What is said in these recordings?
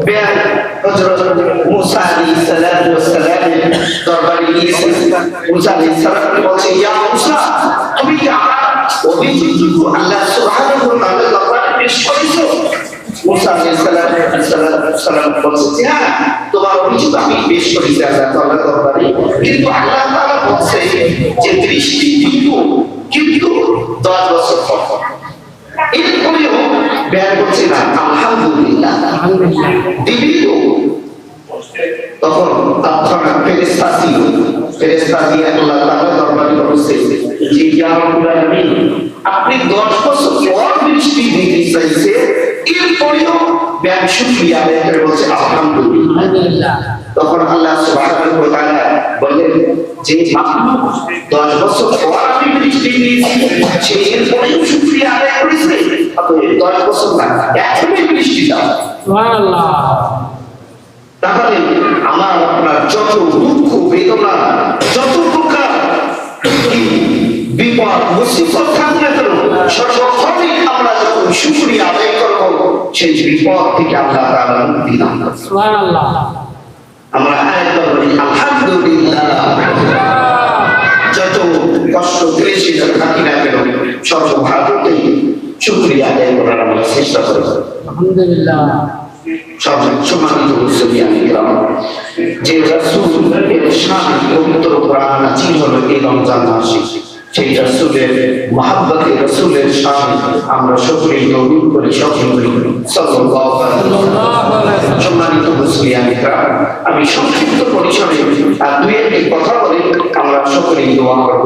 বেয়ান হযরত মুসা আলাইহিস সালাতু ওয়াস সালামের দরবারে গিয়েছে। মুসা আলাইহিস সালাম বলছে, ইয়া মুসা, তুমি কি আমার অভিযোগ আল্লাহ সুবহানাহু ওয়া তাআলার দরবারে পেশ করেছো? মুসা আলাইহিস সালাম বলছে, হ্যাঁ, তোমার অভিযোগ আমি পেশ করেছি আল্লাহ তাআলার দরবারে, কিন্তু আল্লাহ তাআলা বলছে যে দৃষ্টি দিব কিন্তু 10 বছর পর। এরপরেও বেয়ান করছে না, আলহামদুলিল্লাহ দিবি তো। তখন আপনার ফেরেশতা দিয়ে আল্লাহ তাআলা দরবারে বলছে যে ইয়া রাব্বুল আলামিন, আপনি 10 বছর পর দৃষ্টি দিতে চাইছে, এরপরেও বেয়ান শুকরিয়া আদায় করে বলছে আলহামদুলিল্লাহ। তখন আল্লাহ সুবহানাহু ওয়া তাআলা বললেন যে 10 বছর পর আপনি দৃষ্টি দিয়েছি, সে এরপরেও শুকরিয়া আদায় করেছে, আপনি 10 বছর না এখনই দৃষ্টি দাও। সুবহানাল্লাহ। তাহলে আমার আপনার যত দুঃখ বেদনা, যত প্রকার বিপদ মুসিবত থাক না কেন, সর্বক্ষণই আমরা যখন শুকরিয়া আদায় করব, সেই বিপদ থেকে আল্লাহ তাআলা মুক্তি দান করেন। সুবহানাল্লাহ। আমরা আয়াত বলি আলহামদুলিল্লাহ। যত কষ্ট ক্লেশে থাকি না কেন, সর্বভারতেই শুকরিয়া আদায় করার আমরা চেষ্টা করব। আলহামদুলিল্লাহ। সম্মানিত মুসলিয়ান কিরাম, যে রাসূলের শান পবিত্র কোরআন নাযিল হলো এই রমজান মাসে, সেই রাসূলের মহব্বতে রাসূলের শান আমরা সকলেই নবীন করে স্মরণ করি সাল্লাল্লাহু আলাইহি ওয়াসাল্লাম। সম্মানিত মুসলিয়ান কিরাম, আমি সংক্ষিপ্ত পরিসরে আর দুই একটি কথা বলে আমরা সকলেই দোয়া করব।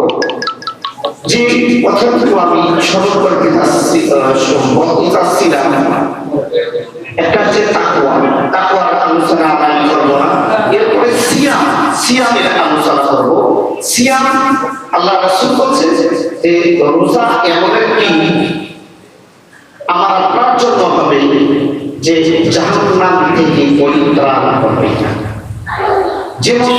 যে কথাগুলো আমি স্মরণ করতে চাচ্ছিলাম, একটা হচ্ছে তাকওয়ার আলোচনা আমি করব না, এরপরে সিয়ামের আলোচনা করব। সিয়াম, আল্লাহ রাসূল বলেছেন যে রোজা এমন একটি আমার আপনার জন্য হবে যে জাহান্নাম থেকে পরিত্রাণ করবে। যেমন